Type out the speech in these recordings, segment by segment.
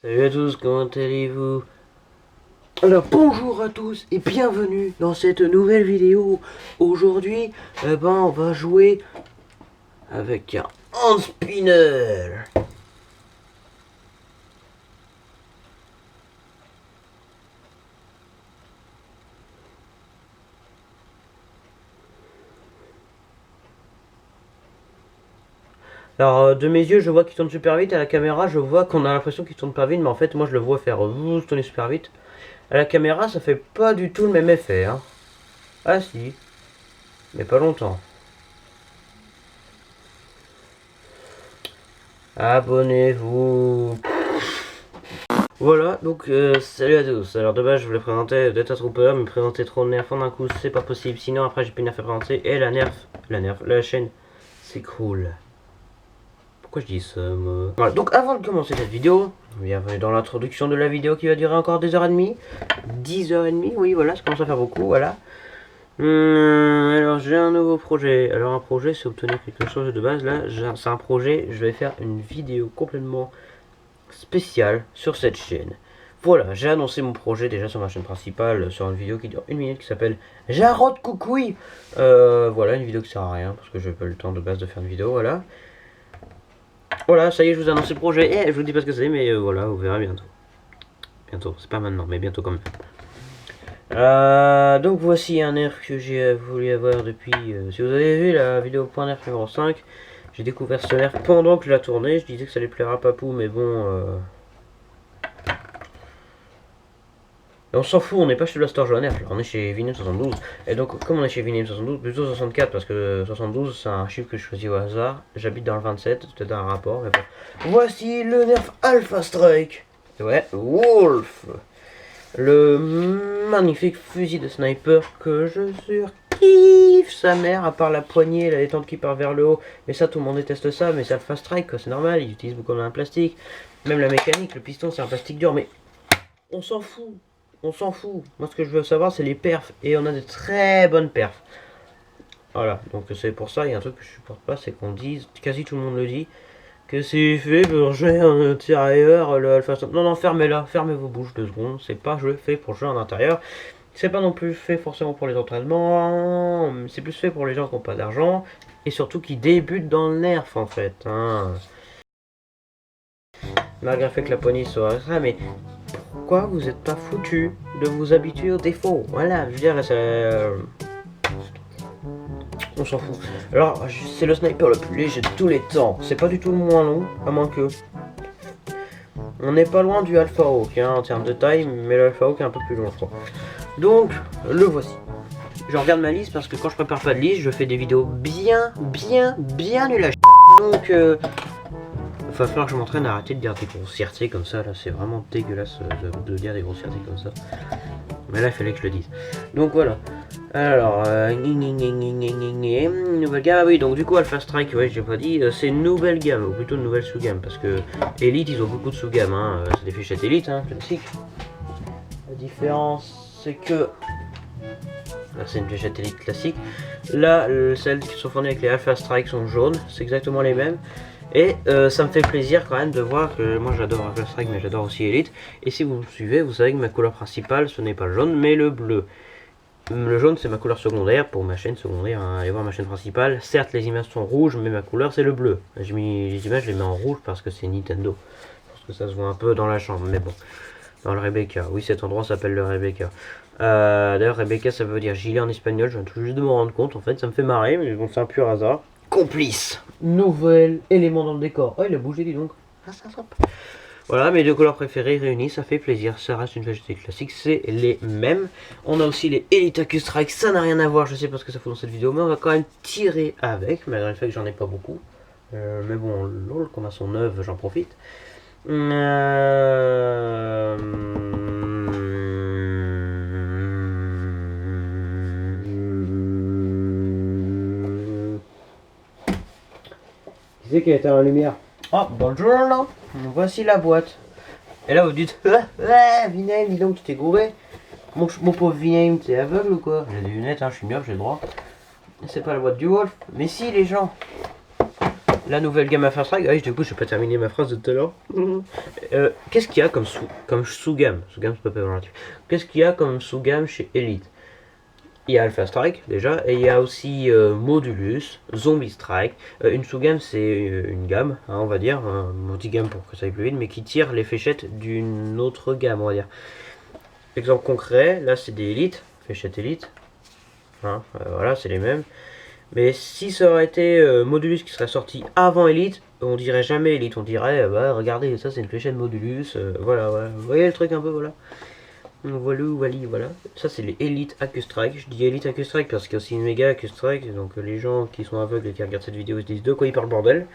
Salut à tous, comment allez-vous? Alors bonjour à tous et bienvenue dans cette nouvelle vidéo. Aujourd'hui, on va jouer avec un hand spinner. Alors de mes yeux je vois qu'il tourne super vite, à la caméra je vois qu'on a l'impression qu'il tourne pas vite, mais en fait moi je le vois faire tourner super vite. À la caméra ça fait pas du tout le même effet hein. Ah si, mais pas longtemps. Abonnez-vous. Voilà, donc salut à tous. Alors de base je voulais présenter Data Trooper, mais présenter trop de nerfs en un coup c'est pas possible, sinon après j'ai plus de nerfs à présenter et la chaîne s'écroule. Pourquoi je dis ça moi? Voilà, donc avant de commencer cette vidéo, bienvenue dans l'introduction de la vidéo qui va durer encore 2h30. 10h30, oui voilà, ça commence à faire beaucoup, voilà. Alors j'ai un nouveau projet. Alors un projet c'est obtenir quelque chose de base, là c'est un projet, je vais faire une vidéo complètement spéciale sur cette chaîne. Voilà, j'ai annoncé mon projet déjà sur ma chaîne principale, sur une vidéo qui dure 1 minute qui s'appelle Jarod Coucouille. Voilà, une vidéo qui sert à rien parce que j'ai pas eu le temps de base de faire une vidéo, voilà. Voilà, ça y est, je vous ai annoncé le projet et je vous dis pas ce que c'est, mais voilà, vous verrez bientôt. Bientôt, c'est pas maintenant, mais bientôt quand même. Donc voici un nerf que j'ai voulu avoir depuis, si vous avez vu la vidéo point nerf numéro 5, j'ai découvert ce nerf pendant que je la tournais, je disais que ça allait plaire à Papou, mais bon... Et on s'en fout, on n'est pas chez Blaster Johanner, on est chez Vinem 72. Et donc, comme on est chez Vinem 72, plutôt 64, parce que 72 c'est un chiffre que je choisis au hasard. J'habite dans le 27, peut-être un rapport, mais bon. Voici le nerf Alpha Strike. Ouais, Wolf. Le magnifique fusil de sniper que je surkiffe sa mère, à part la poignée, la détente qui part vers le haut. Mais ça, tout le monde déteste ça, mais c'est Alpha Strike, c'est normal, ils utilisent beaucoup de plastique. Même la mécanique, le piston c'est un plastique dur, mais on s'en fout. On s'en fout. Moi, ce que je veux savoir, c'est les perfs. Et on a de très bonnes perfs. Voilà. Donc, c'est pour ça. Il y a un truc que je supporte pas. C'est qu'on dise, quasi tout le monde le dit, que c'est fait pour jouer en intérieur. Le Alpha. Non, non, fermez-la. Fermez vos bouches 2 secondes. C'est pas fait pour jouer en intérieur. C'est pas non plus fait forcément pour les entraînements. C'est plus fait pour les gens qui n'ont pas d'argent. Et surtout qui débutent dans le nerf, en fait. Hein. Malgré le fait que la poignée soit ça, mais pourquoi vous êtes pas foutu de vous habituer aux défauts? Voilà, je veux dire, là, ça... on s'en fout. Alors, c'est le sniper le plus léger de tous les temps. C'est pas du tout le moins long, à moins que... On n'est pas loin du Alpha Hawk, hein, en termes de taille, mais l'Alpha Hawk est un peu plus long, je crois. Donc, le voici. Je regarde ma liste parce que quand je prépare pas de liste, je fais des vidéos bien nulles à chier. Donc, il va falloir que je m'entraîne à arrêter de dire des grossièretés comme ça, là c'est vraiment dégueulasse de dire des grossièretés comme ça. Mais là il fallait que je le dise. Donc voilà. Alors, nouvelle gamme, ah oui, donc du coup Alpha Strike, ouais j'ai pas dit, c'est une nouvelle gamme, ou plutôt une nouvelle sous-gamme, parce que Elite ils ont beaucoup de sous-gammes, hein. C'est des fléchettes Elite, hein, classique. La différence c'est que... Là c'est une fléchette Elite classique. Là, celles qui sont fournies avec les Alpha Strike sont jaunes, c'est exactement les mêmes. Et ça me fait plaisir quand même de voir que moi j'adore Alpha Strike, mais j'adore aussi Elite. Et si vous me suivez, vous savez que ma couleur principale ce n'est pas le jaune mais le bleu. Le jaune c'est ma couleur secondaire pour ma chaîne secondaire, hein. Allez voir ma chaîne principale. Certes les images sont rouges mais ma couleur c'est le bleu. J'ai mis les images, je les mets en rouge parce que c'est Nintendo. Parce que ça se voit un peu dans la chambre, mais bon. Dans le Rebecca, oui cet endroit s'appelle le Rebecca. D'ailleurs Rebecca ça veut dire gilet en espagnol, je viens tout juste de me rendre compte en fait, ça me fait marrer, mais bon c'est un pur hasard. Complice, nouvel élément dans le décor. Oh il a bougé dis donc. Voilà, mes 2 couleurs préférées réunies, ça fait plaisir. Ça reste une végétalité classique, c'est les mêmes. On a aussi les Elite Strike, ça n'a rien à voir, je sais pas ce que ça fout dans cette vidéo, mais on va quand même tirer avec, malgré le fait que j'en ai pas beaucoup. Mais bon, lol, comme à son œuvre, j'en profite. Qui c'est qui a été en lumière? Oh, bonjour, voici la boîte. Et là vous dites, Vinem, dis donc tu t'es gouré. Mon pauvre Vinem, t'es aveugle ou quoi? J'ai des lunettes, hein, je suis myope, j'ai le droit. C'est pas la boîte du Wolf. Mais si les gens. la nouvelle gamme Alpha Strike. Ah, du coup, je n'ai pas terminé ma phrase de tout à l'heure. Qu'est-ce qu'il y a comme sous-gamme? Sous-gamme, c'est pas péjoratif. Qu'est-ce qu'il y a comme sous-gamme chez Elite? Il y a Alpha Strike déjà, et il y a aussi Modulus, Zombie Strike. Une sous-gamme, c'est une gamme, hein, on va dire, un multi-gamme pour que ça aille plus vite, mais qui tire les fléchettes d'une autre gamme, on va dire. Exemple concret, là c'est des Elite, fléchettes Elite. Hein, voilà, c'est les mêmes. Mais si ça aurait été Modulus qui serait sorti avant Elite, on dirait jamais Elite, on dirait, bah regardez, ça c'est une fléchette Modulus, voilà, voilà. Vous voyez le truc un peu, voilà. Voilà. Ça c'est les Elite Accustrike. Je dis Elite Accustrike parce qu'il y a aussi une méga Accustrike. Donc les gens qui sont aveugles et qui regardent cette vidéo se disent de quoi ils parlent bordel.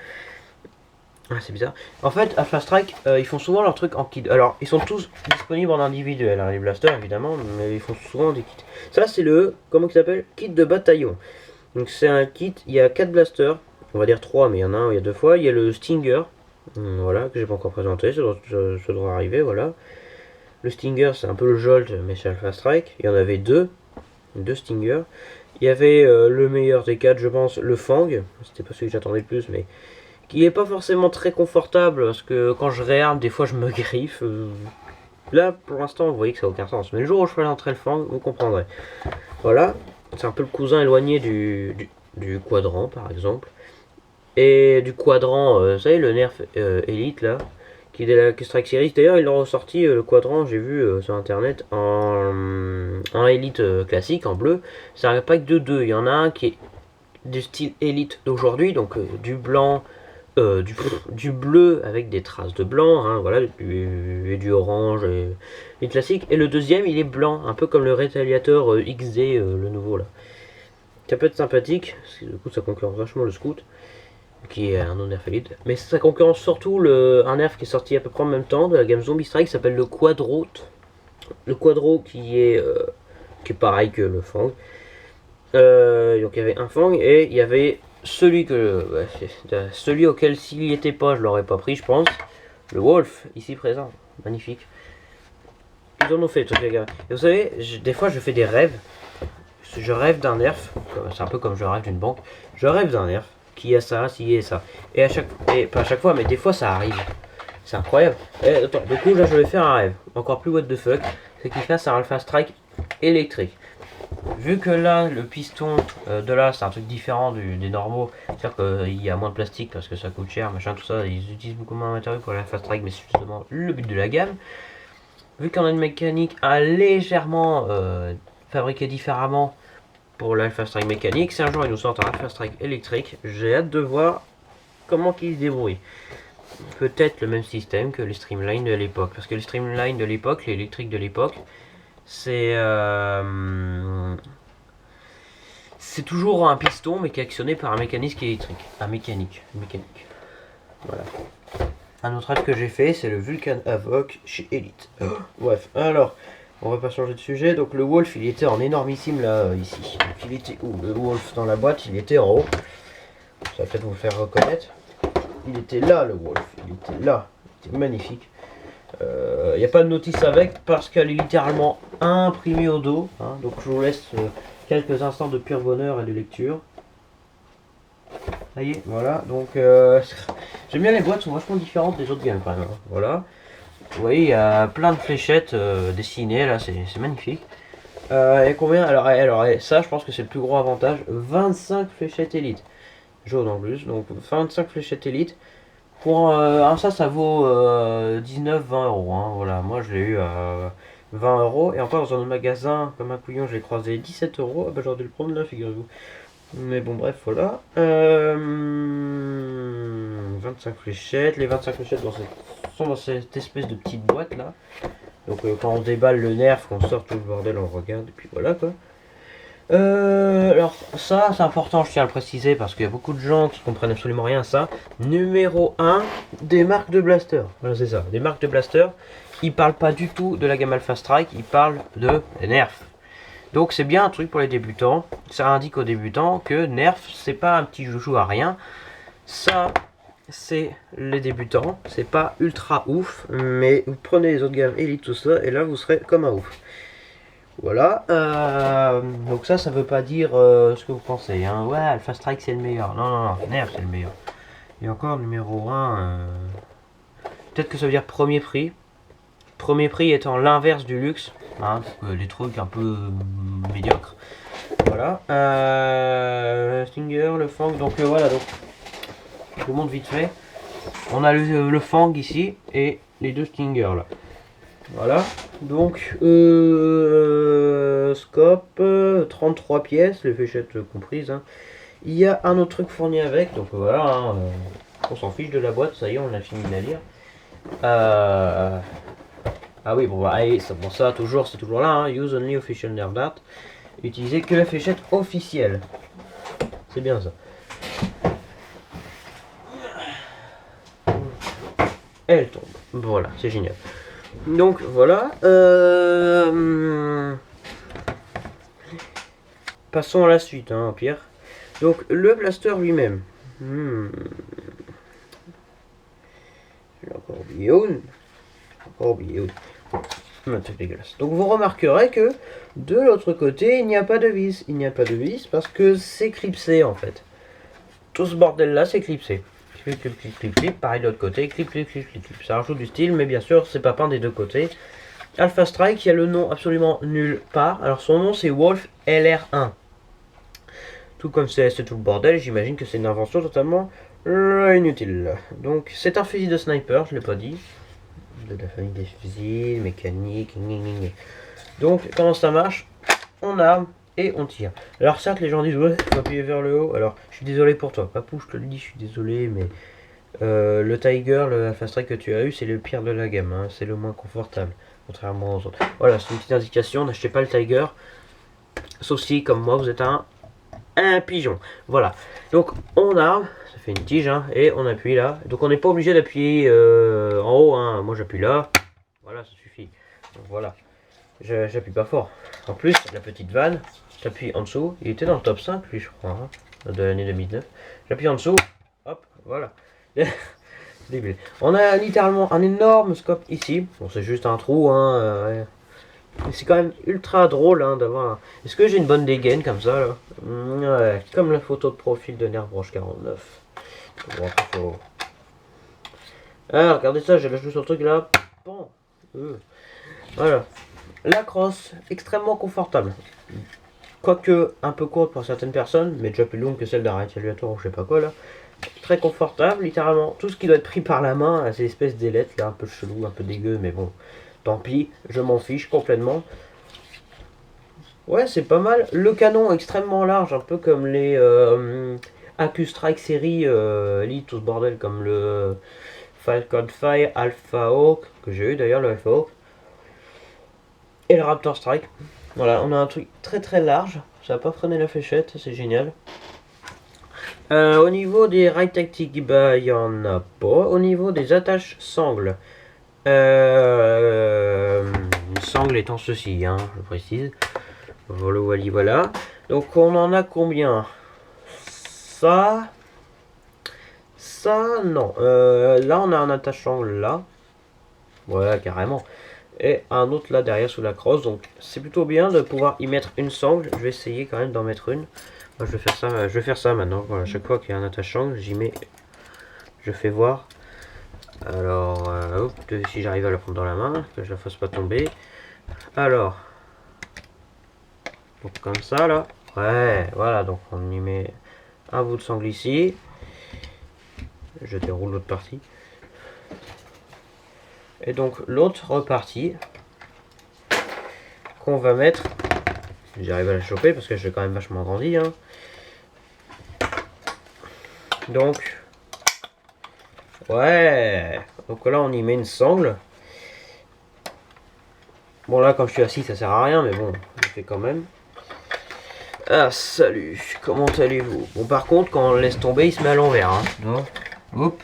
Ah c'est bizarre. En fait Alpha Strike ils font souvent leurs trucs en kit. Alors ils sont tous disponibles en individuel, hein, les blasters évidemment, mais ils font souvent des kits. Ça c'est le, comment il s'appelle, kit de bataillon. Donc c'est un kit, il y a 4 blasters. On va dire 3 mais il y en a un où il y a 2 fois. Il y a le Stinger, voilà, que j'ai pas encore présenté, ça doit arriver, voilà. Le Stinger, c'est un peu le Jolt, mais chez Alpha Strike. Il y en avait deux Stingers. Il y avait le meilleur des 4, je pense, le Fang. C'était pas celui que j'attendais le plus, mais qui est pas forcément très confortable parce que quand je réarme, des fois je me griffe. Là, pour l'instant, vous voyez que ça n'a aucun sens. Mais le jour où je présenterai le Fang, vous comprendrez. Voilà, c'est un peu le cousin éloigné du Quadrant, par exemple. Et du Quadrant, vous savez, le Nerf Elite là. Qui est de la Strike Series. D'ailleurs, ils l'ont ressorti le quadrant, j'ai vu sur internet, en Elite classique, en bleu. C'est un pack de 2. Il y en a un qui est du style Elite d'aujourd'hui, donc du blanc, du bleu avec des traces de blanc, hein, voilà, et du orange, et classique. Et le deuxième, il est blanc, un peu comme le Retaliator XD, le nouveau là. Ça peut être sympathique, parce que, du coup, ça concurrence vachement le Scout qui est un non-nerf Elite, mais ça concurrence surtout un nerf qui est sorti à peu près en même temps de la gamme Zombie Strike qui s'appelle le Quadro. Le Quadro qui est pareil que le Fang. Donc il y avait un Fang et il y avait celui celui auquel s'il n'y était pas je l'aurais pas pris je pense. Le Wolf ici présent, magnifique. Ils en ont fait tous les gars. Et vous savez, des fois je fais des rêves. Je rêve d'un nerf, c'est un peu comme je rêve d'une banque. Je rêve d'un nerf qui a ça, ci et ça. Et pas à chaque fois, mais des fois ça arrive. C'est incroyable. Et attends, du coup là je vais faire un rêve. Encore plus what the fuck. C'est qu'il fasse un Alpha Strike électrique. Vu que là le piston de là c'est un truc différent des normaux. C'est-à-dire qu'il y a moins de plastique parce que ça coûte cher, machin, tout ça. Ils utilisent beaucoup moins de matériaux pour l'Alpha Strike, mais c'est justement le but de la gamme. Vu qu'on a une mécanique légèrement fabriquée différemment pour l'Alpha Strike mécanique, si un jour ils nous sortent un Alpha Strike électrique, j'ai hâte de voir comment ils se débrouillent. Peut-être le même système que les Streamline de l'époque, parce que les Streamline de l'époque, les électriques de l'époque, c'est toujours un piston mais qui est actionné par un mécanisme électrique, un mécanique. Voilà. Un autre rêve que j'ai fait, c'est le Vulcan Havoc chez Elite. Bref, alors, on va pas changer de sujet. Donc le Wolf, il était en énormissime là, ici. Donc il était où? Le Wolf dans la boîte, il était en haut. Ça va peut-être vous faire reconnaître. Il était là, le Wolf. Il était là. Il était magnifique. Il n'y a pas de notice avec parce qu'elle est littéralement imprimée au dos. Hein. Donc je vous laisse quelques instants de pur bonheur et de lecture. Ça y est, voilà. Donc j'aime bien les boîtes, sont vachement différentes des autres gammes quand même. Hein. Voilà. Vous voyez, il y a plein de fléchettes dessinées là, c'est magnifique. Et combien alors, ça, je pense que c'est le plus gros avantage. 25 fléchettes Elite. Jaune en plus, donc 25 fléchettes Elite. Pour ça vaut 19-20 euros. Hein, voilà, moi je l'ai eu à 20 euros. Et encore dans un autre magasin, comme un couillon, je l'ai croisé 17 euros. Ah bah j'aurais dû le prendre là, figurez-vous. Mais bon, bref, voilà. 25 fléchettes. Les 25 fléchettes sont dans cette espèce de petite boîte là. Donc quand on déballe le nerf, qu'on sort tout le bordel, on regarde. Et puis voilà quoi. Alors ça c'est important, je tiens à le préciser parce qu'il y a beaucoup de gens qui comprennent absolument rien à ça. Numéro 1, des marques de blaster. Voilà, c'est ça, des marques de blaster. Ils parlent pas du tout de la gamme Alpha Strike, ils parlent de Nerf. Donc c'est bien un truc pour les débutants. Ça indique aux débutants que Nerf c'est pas un petit joujou à rien. Ça c'est les débutants, c'est pas ultra ouf, mais vous prenez les autres gammes Elite tout ça et là vous serez comme un ouf. Voilà, donc ça veut pas dire ce que vous pensez, hein. Ouais, Alpha Strike c'est le meilleur. Non, Nerf c'est le meilleur. Et encore numéro 1, peut-être que ça veut dire premier prix. Premier prix étant l'inverse du luxe, hein, les trucs un peu médiocres. Voilà. Stinger, le Fang, donc voilà, donc je vous montre vite fait. On a le Fang ici et les deux Stingers là. Voilà. Donc scope, 33 pièces, les fléchettes comprises. Hein. Il y a un autre truc fourni avec, donc voilà. Hein, on s'en fiche de la boîte, ça y est, on a fini de la lire. Ah oui, bon, bah, allez, ça, bon, ça toujours, c'est toujours là. Hein. Use only official nerf dart. Utilisez que la fléchette officielle. C'est bien ça. Elle tombe. Voilà, c'est génial. Donc voilà. Passons à la suite, hein, Pierre. Donc le blaster lui-même. J'ai encore oublié une. Encore oublié une. C'est dégueulasse. Donc vous remarquerez que de l'autre côté, il n'y a pas de vis. Il n'y a pas de vis parce que c'est clipsé en fait. Tout ce bordel là, c'est clipsé. Clip, clip, clip, clip, clip. Pareil de l'autre côté. Clip, clip, clip, clip, clip. Ça rajoute du style, mais bien sûr, c'est pas peint des deux côtés. Alpha Strike, qui a le nom absolument nulle part. Alors son nom, c'est Wolf LR1. Tout comme c'est tout le bordel, j'imagine que c'est une invention totalement inutile. Donc c'est un fusil de sniper, je l'ai pas dit. De la famille des fusils, mécanique. Donc comment ça marche? On arme et on tire. Alors certes les gens disent ouais, faut appuyer vers le haut. Alors je suis désolé pour toi, Papou, je te le dis, je suis désolé, mais le Tiger, le Alpha Strike que tu as eu, c'est le pire de la gamme, hein. C'est le moins confortable, contrairement aux autres. Voilà, c'est une petite indication, n'achetez pas le Tiger, sauf si comme moi vous êtes un pigeon. Voilà, donc on arme, ça fait une tige, hein, et on appuie là. Donc on n'est pas obligé d'appuyer en haut, hein. Moi j'appuie là, voilà, ça suffit. Donc voilà, j'appuie pas fort. En plus, la petite vanne, j'appuie en dessous, il était dans le top 5 lui je crois, hein, de l'année 2009. J'appuie en dessous, hop, voilà. Débile. On a littéralement un énorme scope ici. Bon, c'est juste un trou, hein. Ouais. C'est quand même ultra drôle hein, d'avoir un... Est-ce que j'ai une bonne dégaine comme ça là? Ouais, comme la photo de profil de Nerfbroche 49. Bon, faut... Ah, regardez ça, j'ai lâché sur le truc là. Bon. Voilà. La crosse, extrêmement confortable. Quoique un peu courte pour certaines personnes, mais déjà plus longue que celle d'un rétaliateur ou je sais pas quoi là. Très confortable, littéralement. Tout ce qui doit être pris par la main, ces espèces d'ailettes là, un peu chelou, un peu dégueu, mais bon. Tant pis, je m'en fiche complètement. Ouais, c'est pas mal. Le canon extrêmement large, un peu comme les AccuStrike série Elite, tout ce bordel, comme le Falcon Fire Alpha Hawk, que j'ai eu d'ailleurs, le Alpha Hawk. Et le Raptor Strike. Voilà, on a un truc très très large. Ça va pas freiner la fléchette, c'est génial. Au niveau des rails tactiques, bah il y en a pas. Au niveau des attaches sangles, sangle étant ceci, hein, je précise. Voilà. Donc on en a combien? Ça, non. Là on a un attache sangle là. Voilà, carrément. Et un autre là derrière sous la crosse. Donc c'est plutôt bien de pouvoir y mettre une sangle. Je vais essayer quand même d'en mettre une. Moi, je vais faire ça maintenant. Voilà, chaque fois qu'il y a un attache sangle, j'y mets. Je fais voir. Alors, hop, si j'arrive à la prendre dans la main, que je la fasse pas tomber. Alors, donc comme ça là. Ouais, voilà, donc on y met un bout de sangle ici. Je déroule l'autre partie. Et donc l'autre partie qu'on va mettre. J'arrive à la choper parce que j'ai quand même vachement grandi. Hein. Donc, ouais. Donc là on y met une sangle. Bon là comme je suis assis ça sert à rien mais bon, je le fais quand même. Ah salut, comment allez-vous? Bon par contre quand on le laisse tomber il se met à l'envers. Hein. Donc, hop.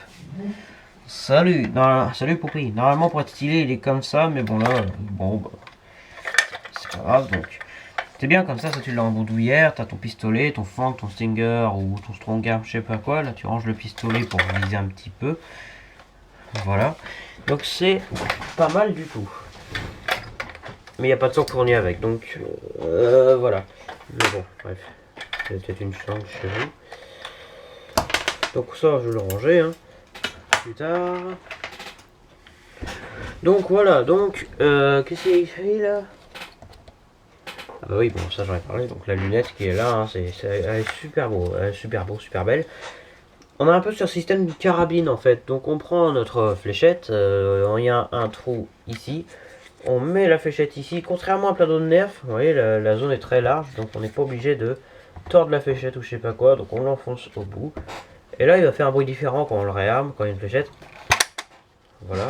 Salut, salut Poupée. Normalement pour être stylé il est comme ça mais bon là, bon bah, c'est pas grave donc. C'est bien comme ça tu l'as en boudouillère, t'as ton pistolet, ton fang, ton stinger ou ton strong arm, je sais pas quoi. Là tu ranges le pistolet pour viser un petit peu. Voilà. Donc c'est pas mal du tout. Mais il n'y a pas de sang fourni avec, donc voilà. Mais bon, bref. C'est peut-être une sangle chez vous. Donc ça, je vais le ranger hein, plus tard. Donc voilà, donc qu'est-ce qu'il y a écrit là? Ah bah oui, bon ça j'en ai parlé, donc la lunette qui est là, hein, elle est super beau, super belle. On a un peu sur système de carabine en fait, donc on prend notre fléchette, il y a un trou ici, on met la fléchette ici, contrairement à plein d'autres nerfs, vous voyez la zone est très large, donc on n'est pas obligé de tordre la fléchette ou je sais pas quoi, donc on l'enfonce au bout. Et là il va faire un bruit différent quand on le réarme, quand il y a une fléchette. Voilà,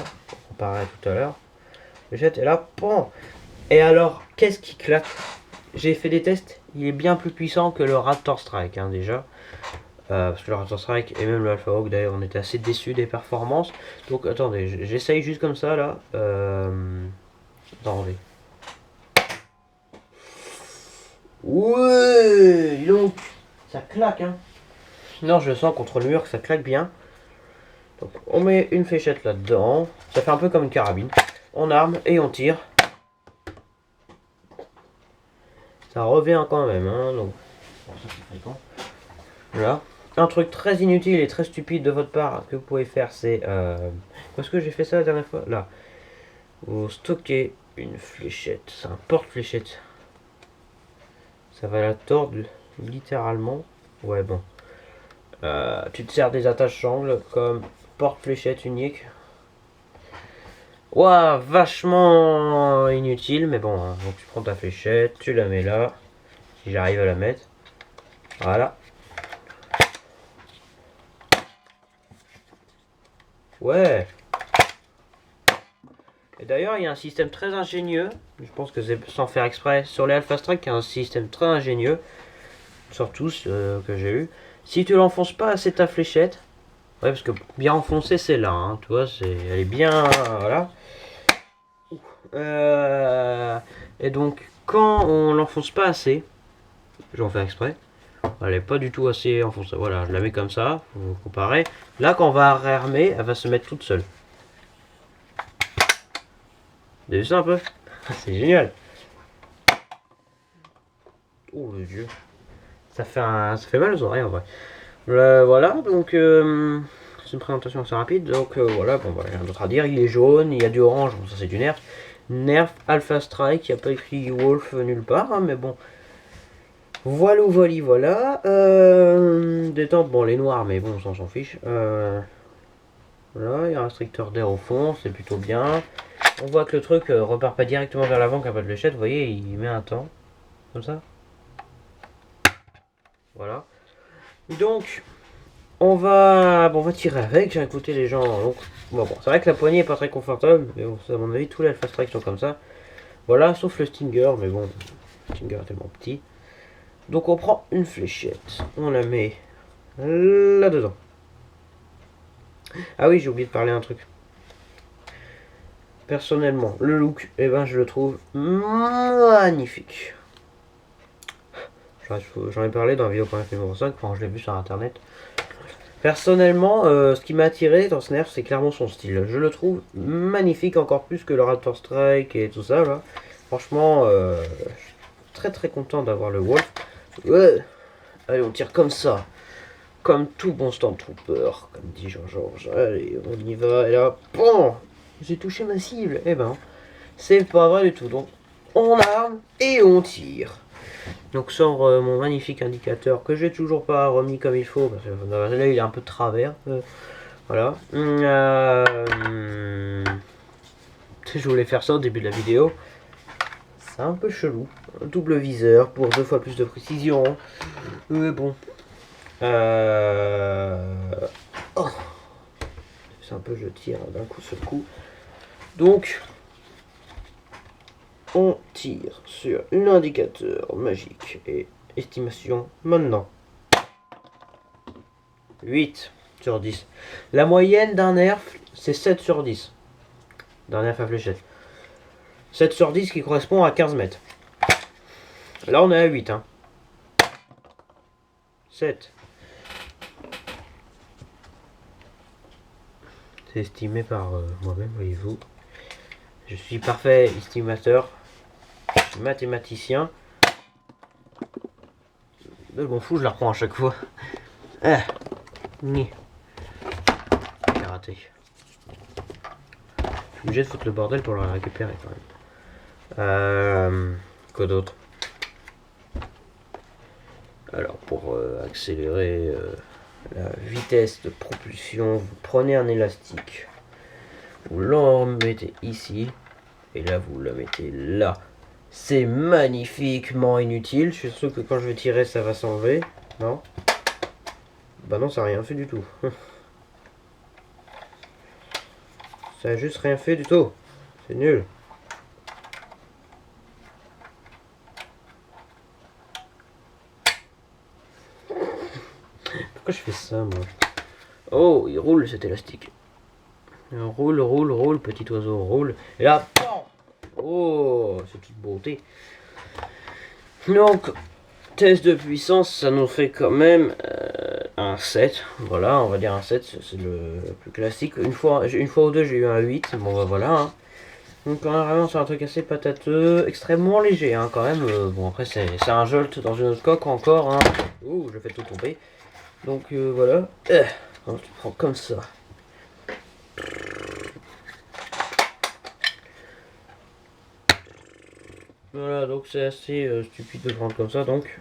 comparé à tout à l'heure. La fléchette est là, bon. Et alors, qu'est-ce qui claque? J'ai fait des tests, il est bien plus puissant que le Raptor Strike hein, déjà. Parce que le Raptor Strike et même le Alpha Hawk d'ailleurs on était assez déçus des performances. Donc attendez, j'essaye juste comme ça là. Attendez. Ouais, donc ça claque hein. Sinon je le sens contre le mur que ça claque bien. Donc on met une fléchette là-dedans. Ça fait un peu comme une carabine. On arme et on tire. Ça revient quand même hein. Donc bon, ça c'est fréquent. Voilà. Un truc très inutile et très stupide de votre part que vous pouvez faire, c'est... Parce que j'ai fait ça la dernière fois. Là. Vous stockez une fléchette. C'est un porte-fléchette. Ça va la tordre littéralement. Ouais, bon. Tu te sers des attaches-angles comme porte-fléchette unique. Ouah, vachement inutile, mais bon. Hein. Donc tu prends ta fléchette, tu la mets là. Si j'arrive à la mettre. Voilà. Ouais. Et d'ailleurs, il y a un système très ingénieux. Je pense que c'est sans faire exprès. Sur les Alpha Strike, il y a un système très ingénieux. Sur tous que j'ai eu. Si tu l'enfonces pas assez ta fléchette. Ouais, parce que bien enfoncé, c'est là. Hein, tu vois, elle est bien. Voilà. Et donc, quand on l'enfonce pas assez. J'en fais exprès. Elle est pas du tout assez enfoncée. Voilà, je la mets comme ça. Vous comparez. Là, quand on va réarmer, elle va se mettre toute seule. Vous avez vu ça un peu? C'est génial. Oh le dieu. Ça fait mal aux oreilles en vrai. Voilà, donc c'est une présentation assez rapide. Donc voilà, bon voilà, rien d'autre à dire. Il est jaune, il y a du orange, bon ça c'est du nerf. Nerf Alpha Strike, il n'y a pas écrit Wolf nulle part, hein, mais bon. Voilà, voilà. Détente, bon les noirs, mais bon on s'en fiche. Voilà, il y a un restricteur d'air au fond, c'est plutôt bien. On voit que le truc repart pas directement vers l'avant qu'un pas de fléchette, vous voyez, il met un temps. Comme ça. Voilà. Donc, on va tirer avec. J'ai écouté les gens. Donc, bon, c'est vrai que la poignée est pas très confortable. Mais bon, à mon avis, tous les Alpha Strike sont comme ça. Voilà, sauf le Stinger. Mais bon, le Stinger est tellement petit. Donc, on prend une fléchette. On la met là-dedans. Ah oui, j'ai oublié de parler un truc. Personnellement, le look, eh ben, je le trouve magnifique. J'en ai parlé dans la vidéo numéro 5 quand je l'ai vu sur internet. Personnellement, ce qui m'a attiré dans ce nerf, c'est clairement son style. Je le trouve magnifique, encore plus que le Raptor Strike et tout ça. Là. Franchement, je suis très très content d'avoir le Wolf. Ouais. Allez, on tire comme ça. Comme tout bon Stormtrooper, comme dit Jean-Georges. Allez, on y va. Et là, bon, j'ai touché ma cible. Eh ben, c'est pas vrai du tout. Donc, on arme et on tire. Donc sort mon magnifique indicateur que j'ai toujours pas remis comme il faut parce que là il est un peu de travers. Voilà. Je voulais faire ça au début de la vidéo. C'est un peu chelou. Un double viseur pour 2 fois plus de précision. Mais bon. Oh. C'est un peu je tire d'un coup ce coup. Donc on tire sur l'indicateur magique et estimation maintenant. 8 sur 10. La moyenne d'un nerf, c'est 7 sur 10. D'un nerf à fléchette. 7 sur 10 qui correspond à 15 mètres. Là on est à 8. Hein. 7. C'est estimé par moi-même, voyez-vous. Je suis parfait estimateur. Mathématicien. Je m'en fous, je la reprends à chaque fois. Ah. Ni. J'ai raté. Je suis obligé de foutre le bordel pour le récupérer quand même. Quoi d'autre? Alors pour accélérer la vitesse de propulsion, vous prenez un élastique, vous le mettez ici, et là vous le mettez là. C'est magnifiquement inutile, je suis sûr que quand je vais tirer ça va s'enlever, non? Bah non, ça n'a rien fait du tout. Ça a juste rien fait du tout, c'est nul. Pourquoi je fais ça moi? Oh, il roule cet élastique. Roule, roule, roule, petit oiseau, roule. Et là, oh, c'est toute beauté. Donc, test de puissance, ça nous fait quand même un 7. Voilà, on va dire un 7, c'est le plus classique. Une fois ou deux, j'ai eu un 8. Bon, bah voilà. Hein. Donc, on est vraiment sur un truc assez patateux, extrêmement léger, hein, quand même. Bon, après, c'est un jolt dans une autre coque encore. Hein. Ouh, je fais tout tomber. Donc, voilà. On le prend comme ça. Voilà, donc c'est assez stupide de prendre comme ça, donc.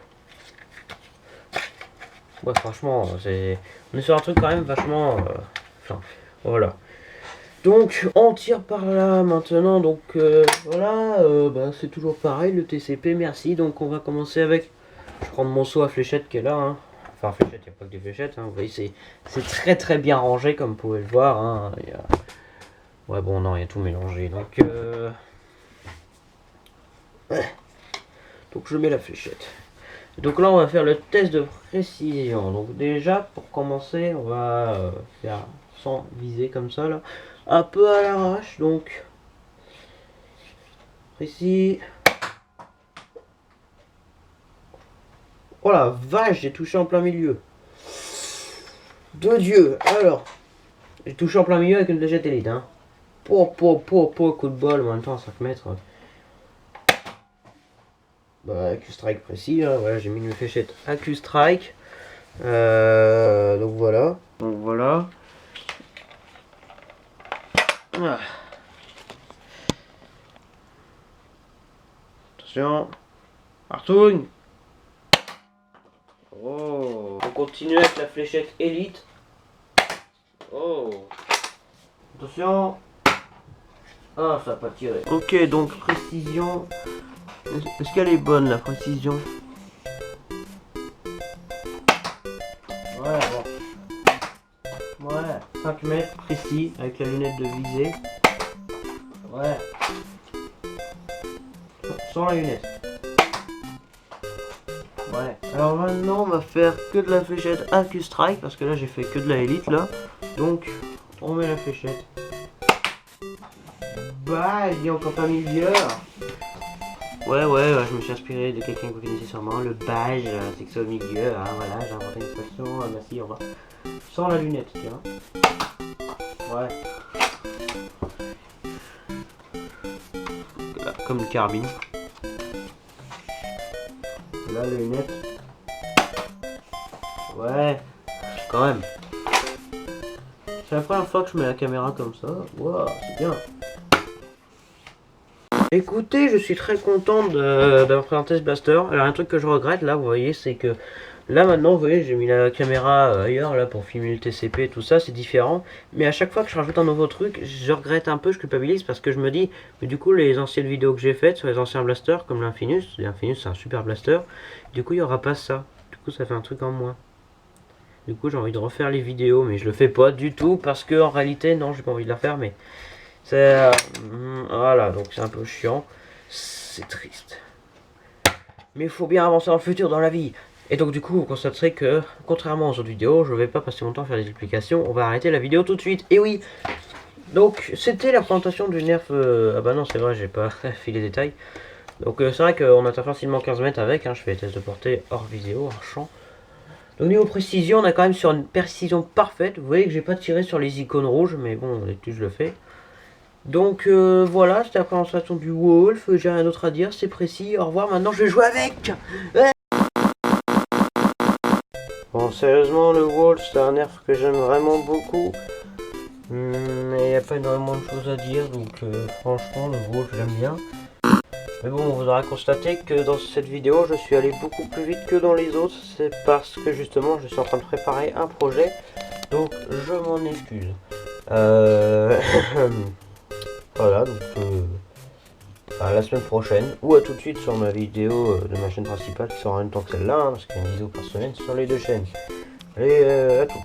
Ouais, franchement, on est sur un truc quand même vachement. Enfin, voilà. Donc, on tire par là maintenant, donc voilà, bah, c'est toujours pareil, le TCP, merci. Donc, on va commencer avec. Je vais prendre mon seau à fléchettes qui est là, hein. Enfin, fléchettes, il n'y a pas que des fléchettes, hein. Vous voyez, c'est très très bien rangé, comme vous pouvez le voir, hein. Il y a... Ouais, bon, non, il y a tout mélangé, donc. Donc je mets la fléchette. Donc là on va faire le test de précision. Donc déjà pour commencer on va faire sans viser comme ça là. Un peu à l'arrache donc. Précis. Oh la vache, j'ai touché en plein milieu. De Dieu. Alors. J'ai touché en plein milieu avec une fléchette élite hein. Coup de bol en même temps à 5 mètres. Bah, AccuStrike précis, hein, voilà, j'ai mis une fléchette AccuStrike. Donc voilà. Donc voilà. Ah. Attention. Artung. Oh. On continue avec la fléchette élite. Oh. Attention. Ah, ça n'a pas tiré. Ok, donc précision. Est-ce qu'elle est bonne la précision? Ouais, bon. Ouais, 5 mètres précis avec la lunette de visée. Ouais. Sans la lunette. Ouais. Alors maintenant on va faire que de la fléchette AccuStrike parce que là j'ai fait que de la élite là. Donc on met la fléchette. Bah, il est encore pas milieu. Ouais, je me suis inspiré de quelqu'un que vous connaissez sûrement, le badge, c'est que c'est au milieu, hein, voilà, j'ai inventé une expression, merci, au revoir. Sans la lunette, tu vois. Ouais. Là, comme une carabine. Là, la lunette. Ouais, quand même. C'est la première fois que je mets la caméra comme ça, wow, c'est bien. Écoutez, je suis très content d'avoir présenté ce blaster. Alors un truc que je regrette là, vous voyez, c'est que là maintenant, vous voyez, j'ai mis la caméra ailleurs là pour filmer le TCP et tout ça, c'est différent. Mais à chaque fois que je rajoute un nouveau truc, je regrette un peu, je culpabilise parce que je me dis, mais du coup les anciennes vidéos que j'ai faites sur les anciens blasters comme l'Infinus c'est un super blaster, du coup il n'y aura pas ça. Du coup ça fait un truc en moins. Du coup j'ai envie de refaire les vidéos, mais je le fais pas du tout parce que en réalité, non, j'ai pas envie de la faire, mais... C'est... voilà, donc c'est un peu chiant. C'est triste. Mais il faut bien avancer dans le futur dans la vie. Et donc du coup, vous constaterez que, contrairement aux autres vidéos, je vais pas passer mon temps à faire des explications. On va arrêter la vidéo tout de suite. Et oui. Donc, c'était la présentation du nerf... Ah bah non, c'est vrai, j'ai pas fait les détails. Donc c'est vrai qu'on atteint facilement 15 mètres avec. Hein, je fais des tests de portée hors vidéo, hors champ. Donc niveau précision, on a quand même sur une précision parfaite. Vous voyez que j'ai pas tiré sur les icônes rouges, mais bon, d'habitude je le fais. Donc voilà, c'était la présentation du Wolf, j'ai rien d'autre à dire, c'est précis, au revoir, maintenant je vais jouer avec. Bon, sérieusement, le Wall, c'est un nerf que j'aime vraiment beaucoup. Mais il n'y a pas énormément de choses à dire, donc franchement, le Wall, j'aime bien. Mais bon, vous aurez constaté que dans cette vidéo, je suis allé beaucoup plus vite que dans les autres. C'est parce que justement, je suis en train de préparer un projet. Donc, je m'en excuse. Voilà, donc à la semaine prochaine. Ou à tout de suite sur ma vidéo de ma chaîne principale qui sera en même temps que celle-là. Parce qu'il y a une vidéo par semaine sur les deux chaînes. Allez, à tout.